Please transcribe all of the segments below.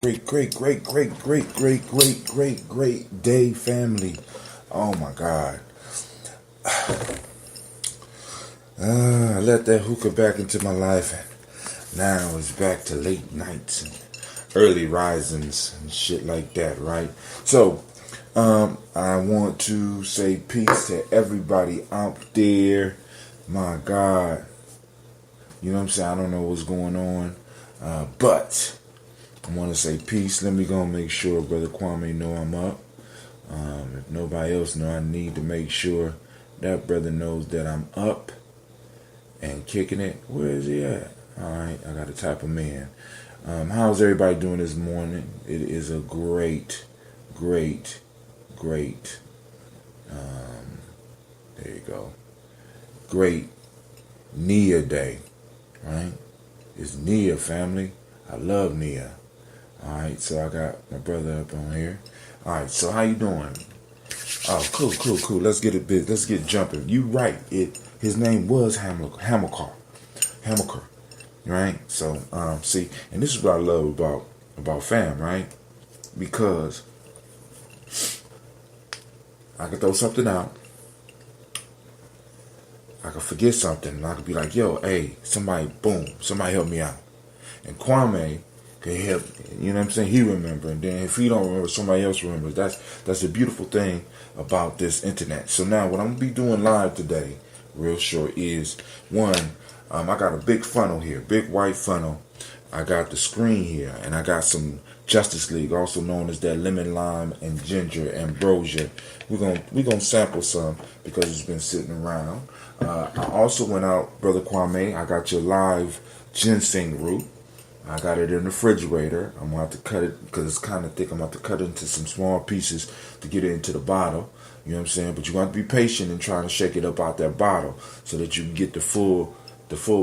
Great day, family. Oh my God. I let that hookah back into my life, and now it's back to late nights and early risings and shit like that, right? So, I want to say peace to everybody out there. My God. You know what I'm saying? I don't know what's going on, but I want to say peace. Let me go and make sure Brother Kwame know I'm up. If nobody else know, I need to make sure that brother knows that I'm up and kicking it. Where is he at? All right, I got to type him in. How's everybody doing this morning? It is a great. There you go. Great Nia day, right? It's Nia, family. I love Nia. All right, so I got my brother up on here. All right, so how you doing? Oh, cool. Let's get it big. Let's get jumping. You right. His name was Hamilcar, right? So see, and this is what I love about fam, right? Because I could throw something out, I could forget something, and I could be like, yo, hey, somebody help me out. And Kwame could help, you know what I'm saying? He remember, and then if he don't remember, somebody else remembers. That's the beautiful thing about this internet. So now what I'm gonna be doing live today, real short, is one, I got a big funnel here, big white funnel. I got the screen here, and I got some Justice League, also known as that lemon, lime, and ginger ambrosia. We're gonna sample some because it's been sitting around. I also went out, Brother Kwame. I got your live ginseng root. I got it in the refrigerator. I'm going to have to cut it because it's kind of thick. I'm going to have to cut it into some small pieces to get it into the bottle. You know what I'm saying? But you want to be patient and trying to shake it up out that bottle so that you can get the full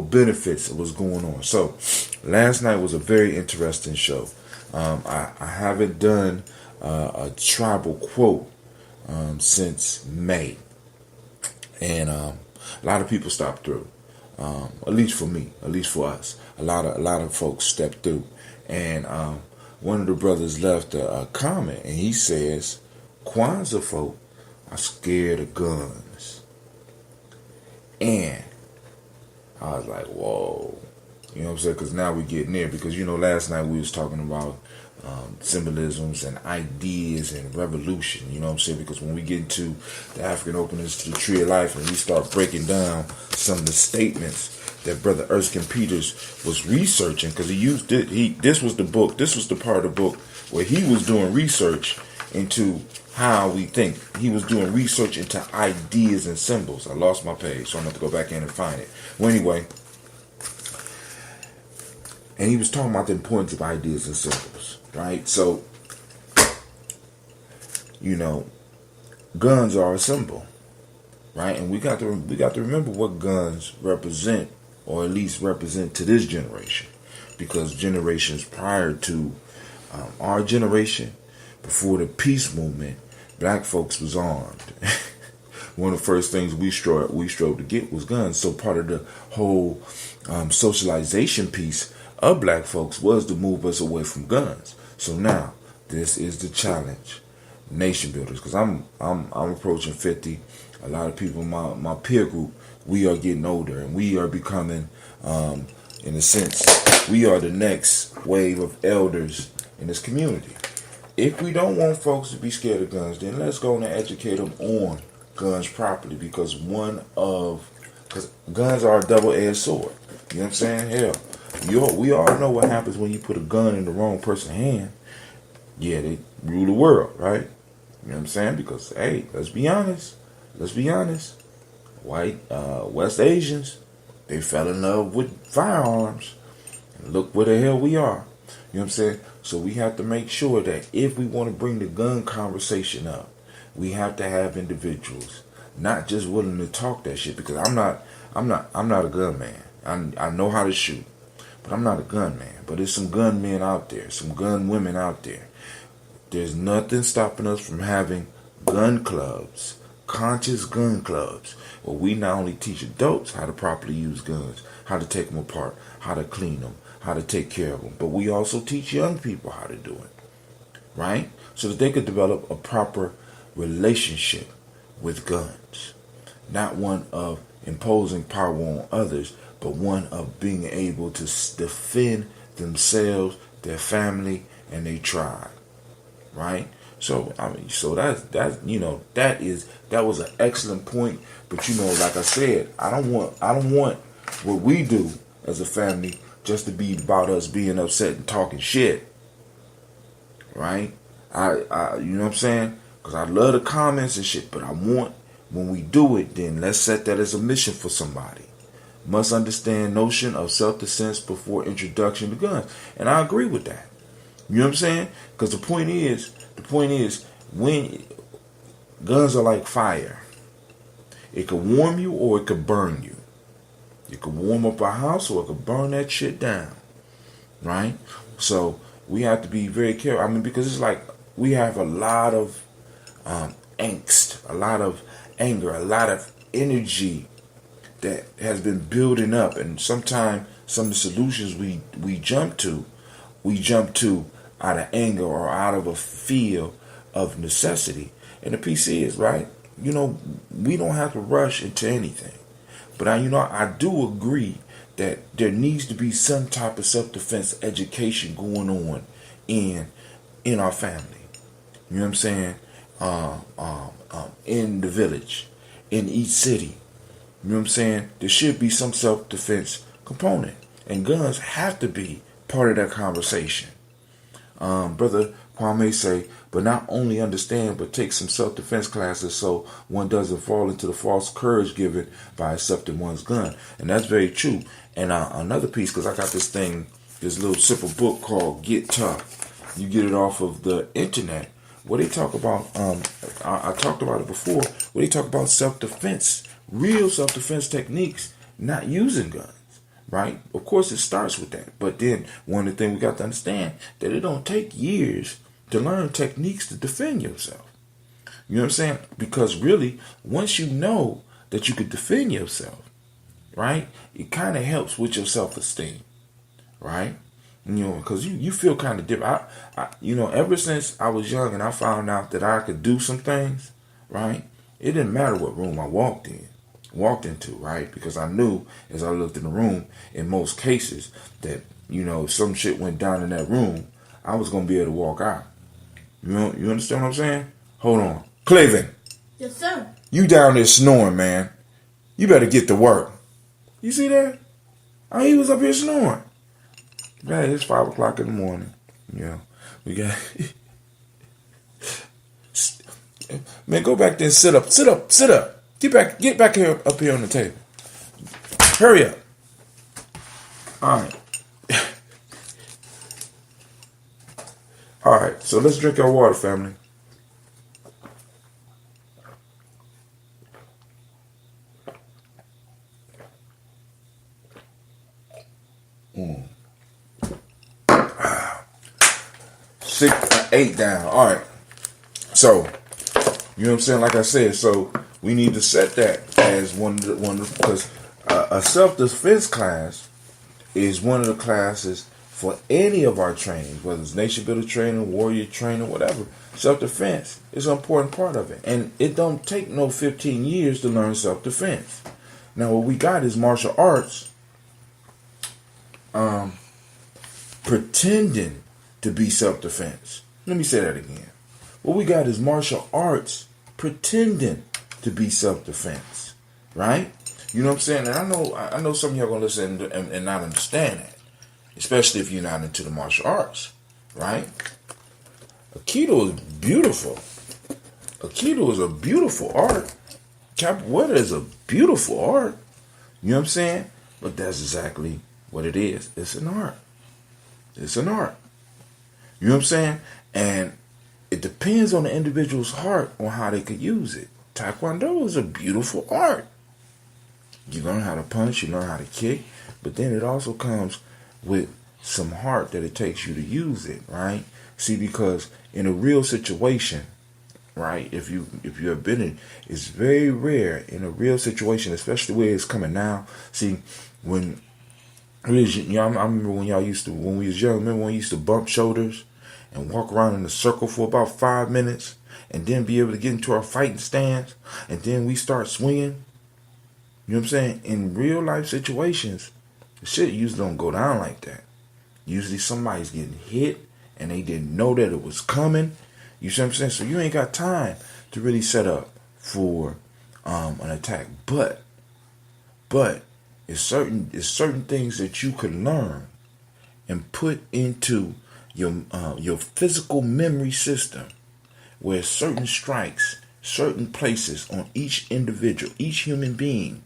benefits of what's going on. So last night was a very interesting show. I haven't done a tribal quote since May. And a lot of people stopped through. At least for me, at least for us. A lot of folks stepped through, and one of the brothers left a comment, and he says, "Kwanzaa folk are scared of guns." And I was like, "Whoa," you know what I'm saying? Because now we're getting there. Because last night we was talking about symbolisms and ideas and revolution. You know what I'm saying? Because when we get into the African openness to the tree of life, and we start breaking down some of the statements that Brother Erskine Peters was researching, because he used it. This was the book. This was the part of the book where he was doing research into how we think. He was doing research into ideas and symbols. I lost my page, so I'm going to go back in and find it. Well, anyway, and he was talking about the importance of ideas and symbols, right? So, guns are a symbol, right? And we got to remember what guns represent, or at least represent to this generation, because generations prior to our generation, before the peace movement, black folks was armed. One of the first things we strove to get was guns. So part of the whole socialization piece of black folks was to move us away from guns. So now this is the challenge, nation builders, because I'm approaching 50. A lot of people in my peer group, we are getting older, and we are becoming, in a sense, we are the next wave of elders in this community. If we don't want folks to be scared of guns, then let's go and educate them on guns properly, because guns are a double-edged sword. You know what I'm saying? Hell, we all know what happens when you put a gun in the wrong person's hand. Yeah, they rule the world, right? You know what I'm saying? Because, hey, let's be honest. White, West Asians, they fell in love with firearms. And look where the hell we are. You know what I'm saying? So we have to make sure that if we want to bring the gun conversation up, we have to have individuals not just willing to talk that shit. Because I'm not a gun man. I know how to shoot, but I'm not a gun man. But there's some gun men out there, some gun women out there. There's nothing stopping us from having gun clubs, conscious gun clubs, where we not only teach adults how to properly use guns, how to take them apart, how to clean them, how to take care of them. But we also teach young people how to do it, right? So that they could develop a proper relationship with guns. Not one of imposing power on others, but one of being able to defend themselves, their family, and their tribe, right? So that was an excellent point. But like I said, I don't want what we do as a family just to be about us being upset and talking shit, right? I you know what I'm saying? Because I love the comments and shit, but I want, when we do it, then let's set that as a mission for somebody. Must understand notion of self-defense before introduction to guns. And I agree with that. You know what I'm saying? Because the point is, when guns are like fire, it could warm you or it could burn you. It could warm up a house or it could burn that shit down, right? So we have to be very careful. I mean, because it's like we have a lot of angst, a lot of anger, a lot of energy that has been building up, and sometimes some of the solutions we jump to out of anger or out of a feel of necessity. And the PC is right. We don't have to rush into anything. But I do agree that there needs to be some type of self-defense education going on in our family. You know what I'm saying? In the village, in each city. You know what I'm saying? There should be some self-defense component. And guns have to be part of that conversation. Brother Kwame say, but not only understand, but take some self-defense classes so one doesn't fall into the false courage given by accepting one's gun. And that's very true. And another piece, because I got this little simple book called Get Tough. You get it off of the internet. Where they talk about, I talked about it before, where they talk about self-defense, real self-defense techniques, not using guns. Right? Of course, it starts with that. But then one of the things we got to understand that it don't take years to learn techniques to defend yourself. You know what I'm saying? Because really, once you know that you could defend yourself, right, it kind of helps with your self-esteem, right? Because you feel kind of different. Ever since I was young and I found out that I could do some things, right, it didn't matter what room I walked into, right? Because I knew as I looked in the room, in most cases, that, if some shit went down in that room, I was going to be able to walk out. You understand what I'm saying? Hold on. Cleveland. Yes, sir. You down there snoring, man. You better get to work. You see that? He was up here snoring. Man, it's 5 o'clock in the morning. We got... Man, go back there and sit up. Get back here, up here on the table. Hurry up. All right. All right, so let's drink our water, family. Six, 8 down. All right. So, you know what I'm saying? Like I said, so we need to set that as one because a self-defense class is one of the classes for any of our trainings, whether it's nation builder training, warrior training, whatever. Self-defense is an important part of it. And it don't take no 15 years to learn self-defense. Now, what we got is martial arts pretending to be self-defense. Let me say that again. What we got is martial arts pretending to be self-defense, right? You know what I'm saying? And I know some of y'all gonna listen and not understand that, especially if you're not into the martial arts, right? Aikido is beautiful. Aikido is a beautiful art. Capoeira is a beautiful art. You know what I'm saying? But that's exactly what it is. It's an art. It's an art. You know what I'm saying? And it depends on the individual's heart on how they could use it. Taekwondo is a beautiful art. You learn how to punch, you learn how to kick, but then it also comes with some heart that it takes you to use it, right? See, because in a real situation, right, if you have been in, it's very rare in a real situation, especially where it's coming now. See, when I remember when when we was young, remember when we used to bump shoulders and walk around in a circle for about 5 minutes and then be able to get into our fighting stance and then we start swinging? You know what I'm saying? In real life situations, the shit usually don't go down like that. Usually somebody's getting hit and they didn't know that it was coming. You see what I'm saying? So you ain't got time to really set up for an attack. But it's certain things that you can learn and put into your physical memory system, where certain strikes, certain places on each individual, each human being,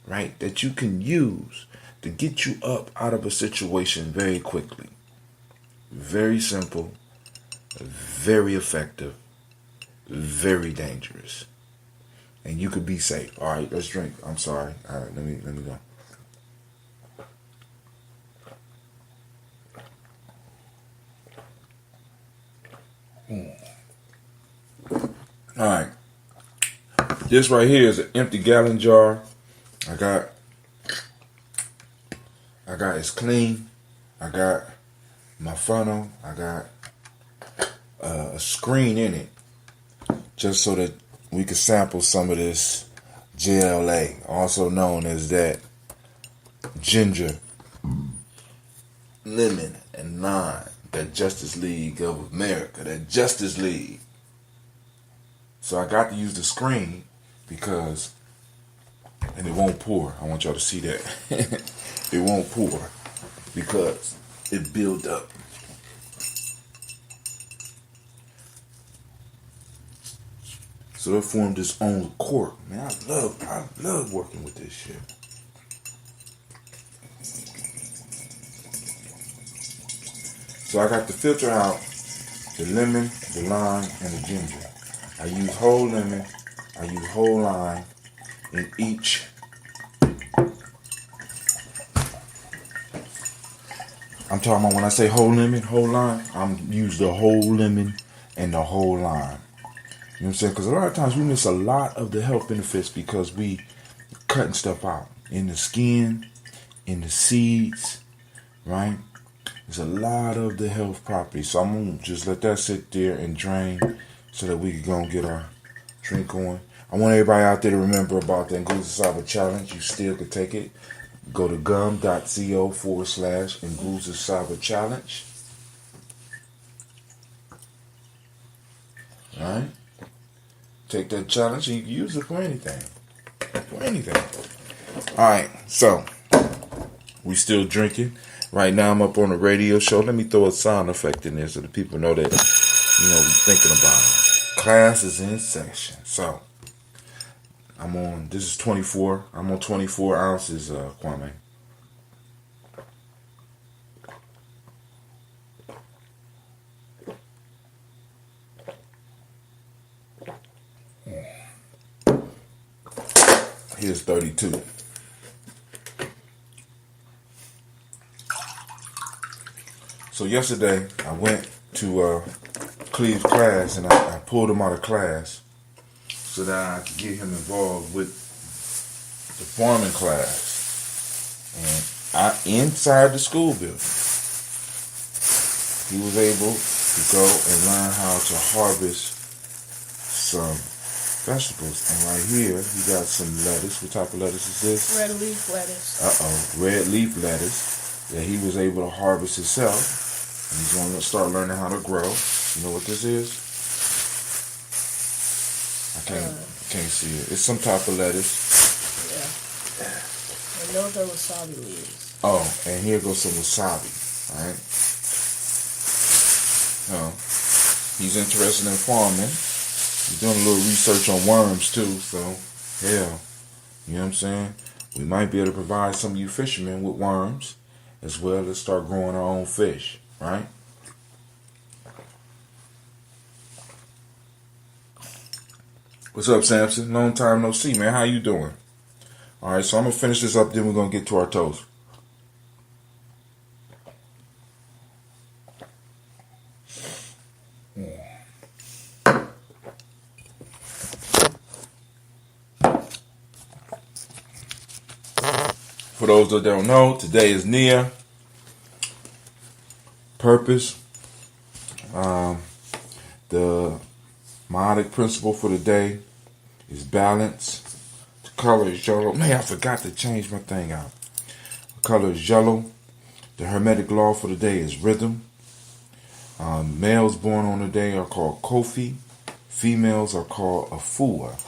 right, that you can use to get you up out of a situation very quickly. Very simple, very effective, very dangerous. And you could be safe. All right, let's drink. I'm sorry. All right, let me go. All right. This right here is an empty gallon jar. I got it's clean. I got my funnel. I got a screen in it, just so that we could sample some of this GLA, also known as that ginger, lemon, and lime. That Justice League of America, that Justice League. So I got to use the screen because, and it won't pour. I want y'all to see that. It won't pour because it built up. So it formed its own cork. Man, I love working with this shit. So I got to filter out the lemon, the lime, and the ginger. I use whole lemon, I use whole lime in each. I'm talking about when I say whole lemon, whole lime, I'm use the whole lemon and the whole lime. You know what I'm saying? Because a lot of times we miss a lot of the health benefits because we cutting stuff out in the skin, in the seeds, right? There's a lot of the health properties. So I'm going to just let that sit there and drain so that we can go and get our drink on. I want everybody out there to remember about the Nguza Saba Challenge. You still could take it. Go to gum.co/Nguza Saba Challenge. Alright? Take that challenge and you can use it for anything. For anything. Alright, so we still drinking. Right now I'm up on a radio show. Let me throw a sound effect in there so the people know that, we thinking about it. Class is in session. So this is 24. I'm on 24 ounces, Kwame. Here's 32. So yesterday I went to Cleve's class and I pulled him out of class so that I could get him involved with the farming class. And inside the school building, he was able to go and learn how to harvest some vegetables. And right here, he got some lettuce. What type of lettuce is this? Red leaf lettuce. Red leaf lettuce that he was able to harvest himself. And he's going to start learning how to grow. You know what this is? I can't see it. It's some type of lettuce. Yeah. And those are wasabi leaves. Oh, and here goes some wasabi. Alright? He's interested in farming. He's doing a little research on worms too, so hell, you know what I'm saying? We might be able to provide some of you fishermen with worms as well as start growing our own fish, right? What's up, Samson? Long time no see, man. How you doing? Alright, so I'm going to finish this up, then we're going to get to our toast. For those that don't know, today is Nia. Purpose. The myotic principle for the day is balance. The color is yellow. Man, I forgot to change my thing out. The color is yellow. The hermetic law for the day is rhythm. Males born on the day are called Kofi. Females are called Afua.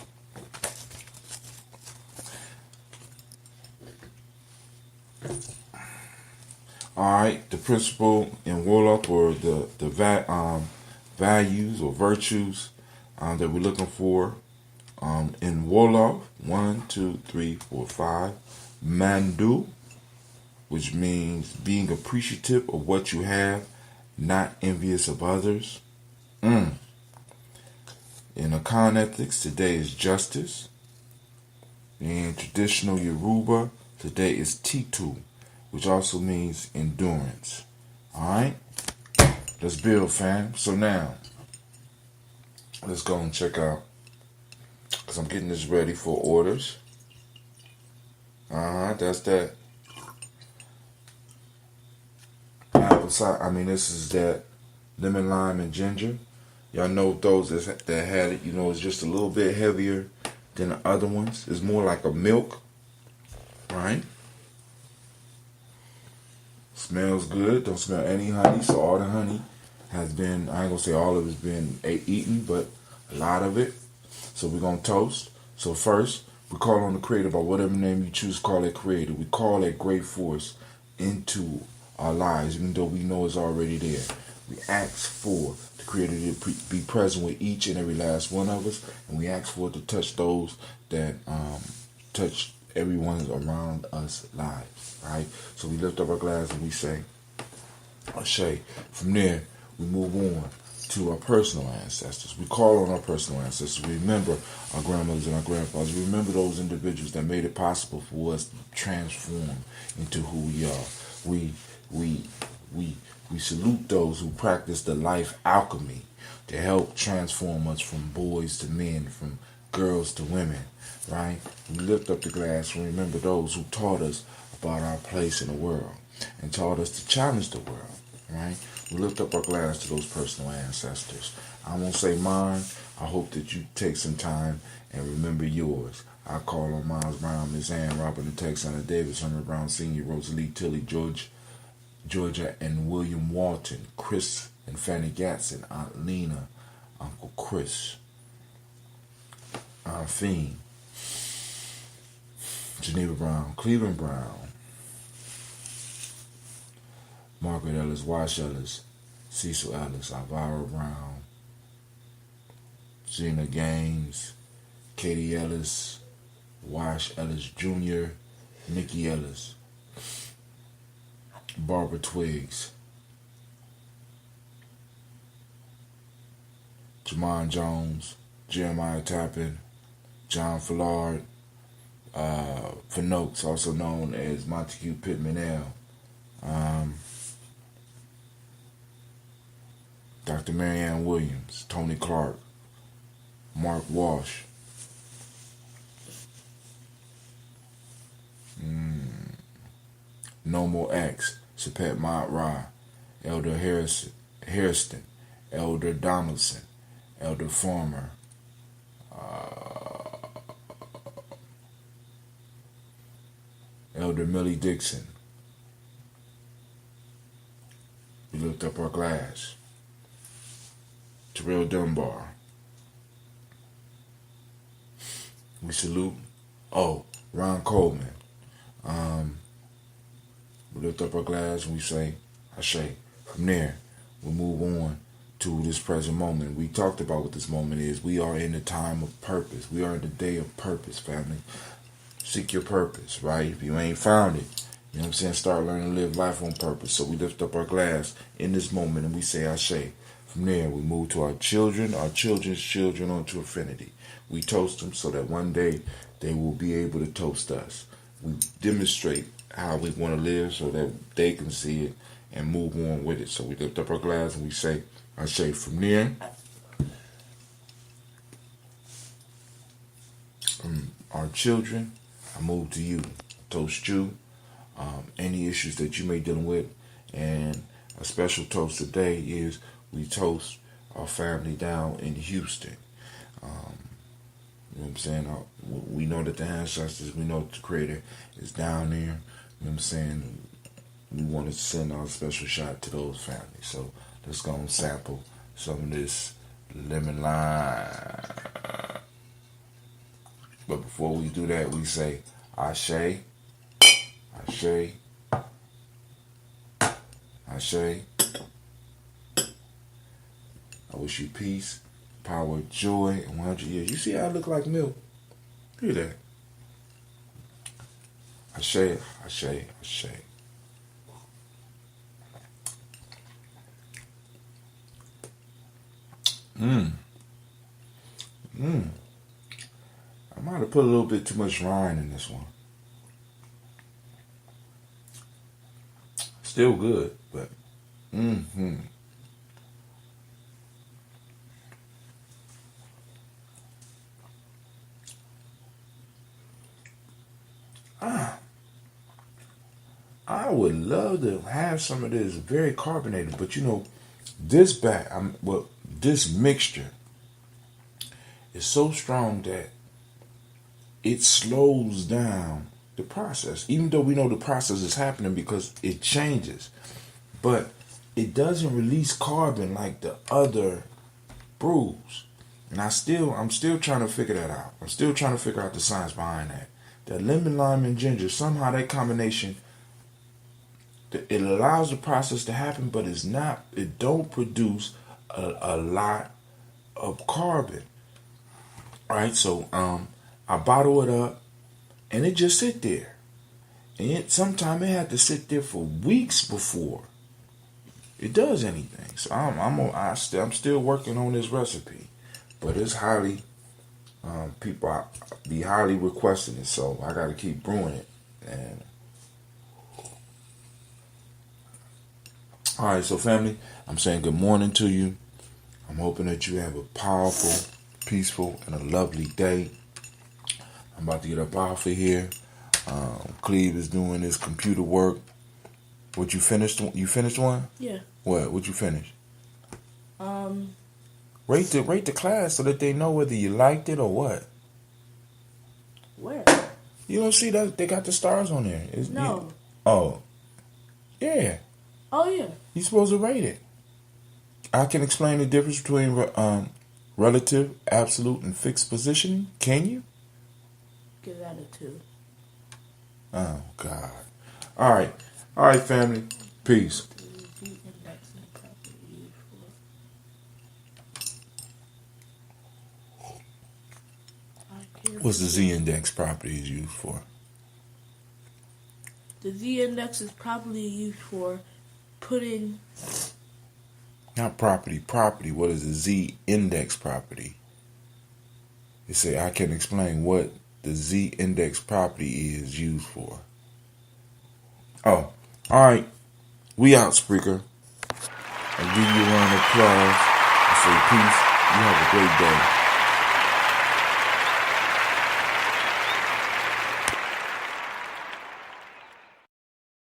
Alright, the principle in Wolof, or the values or virtues that we're looking for in Wolof, 1, 2, 3, 4, 5. Mandu, which means being appreciative of what you have, not envious of others. In Akan ethics, today is justice. In traditional Yoruba, today is Titu, which also means endurance. Alright? Let's build, fam. So now, let's go and check out, because I'm getting this ready for orders. That's that. This is that lemon, lime, and ginger. Y'all know those that had it, it's just a little bit heavier than the other ones. It's more like a milk, right? Smells good. Don't smell any honey. So all the honey has been, I ain't gonna say all of it's been eaten, but a lot of it. So we're gonna toast. So first, we call on the Creator, by whatever name you choose to call that Creator. We call that great force into our lives, even though we know it's already there. We ask for the Creator to be present with each and every last one of us, and we ask for it to touch those that touch everyone around us lives, right? So we lift up our glass and we say, Ashe. From there, we move on to our personal ancestors. We call on our personal ancestors. We remember our grandmothers and our grandfathers. We remember those individuals that made it possible for us to transform into who we are. We salute those who practice the life alchemy to help transform us from boys to men, from girls to women, right? We lift up the glass and remember those who taught us about our place in the world and taught us to challenge the world, right? We lift up our glass to those personal ancestors. I won't say mine. I hope that you take some time and remember yours. I call on Miles Brown, Miss Ann, Robert the Texan, Davis, Hunter Brown Sr., Rosalie Tilly, Georgia, and William Walton, Chris and Fanny Gatson, Aunt Lena, Uncle Chris, Aunt Fiend, Geneva Brown, Cleveland Brown, Margaret Ellis, Wash Ellis, Cecil Ellis, Alvaro Brown, Gina Gaines, Katie Ellis, Wash Ellis Jr., Nikki Ellis, Barbara Twiggs, Jamon Jones, Jeremiah Tappan, John Fillard, Fanoaks, also known as Montague Pittman L., Dr. Marianne Williams, Tony Clark, Mark Walsh, Nomo X, Sapet Mott Ra, Elder Harrison, Elder Donaldson, Elder Farmer, Elder Millie Dixon. We lift up our glass. Terrell Dunbar. We salute, Ron Coleman. We lift up our glass and we say, Ashe. From there, we move on to this present moment. We talked about what this moment is. We are in the time of purpose. We are in the day of purpose, family. Seek your purpose, right? If you ain't found it, you know what I'm saying, start learning to live life on purpose. So we lift up our glass in this moment and we say Ashe. From there, we move to our children, our children's children, onto infinity. We toast them so that one day they will be able to toast us. We demonstrate how we want to live so that they can see it and move on with it. So we lift up our glass and we say Ashe. From there, our children, I move to you. Toast you. any issues that you may be dealing with. And a special toast today is we toast our family down in Houston. You know what I'm saying? We know that the ancestors, we know that the Creator is down there. You know what I'm saying? We want to send our special shout to those families. So let's go and sample some of this lemon lime. But before we do that, we say, Ashe, Ashe, Ashe. I wish you peace, power, joy, and 100 years. You see how I look like milk? Look at that. Ashe, Ashe, Ashe. I might have put a little bit too much rind in this one. Still good, but I would love to have some of this very carbonated, but you know, this this mixture is so strong that it slows down the process. Even though we know the process is happening because it changes, but it doesn't release carbon like the other brews. And I'm still trying to figure that out. I'm still trying to figure out the science behind that. That lemon, lime, and ginger, somehow that combination, it allows the process to happen, but it don't produce a lot of carbon. Right? So I bottle it up and it just sit there. And sometimes it had to sit there for weeks before it does anything. So I'm still working on this recipe, but it's highly people be highly requesting it, so I got to keep brewing it. And all right, so family, I'm saying good morning to you. I'm hoping that you have a powerful, peaceful, and a lovely day. I'm about to get up off of here. Cleve is doing his computer work. What you finished? You finished one? Yeah. What you finish? Rate the class so that they know whether you liked it or what. Where? You don't see that they got the stars on there. No. Oh. Yeah. Oh yeah. You're supposed to rate it. I can explain the difference between relative, absolute, and fixed positioning. Can you? Give that a 2. Oh God. All right, family. Peace. What's the Z-index property is used for? The Z-index is probably used for putting... Not property. What is the Z-index property? It say I can explain what the Z-index property is used for. Oh, all right. We out, Spreaker. I give you a round of applause. I say peace. You have a great day.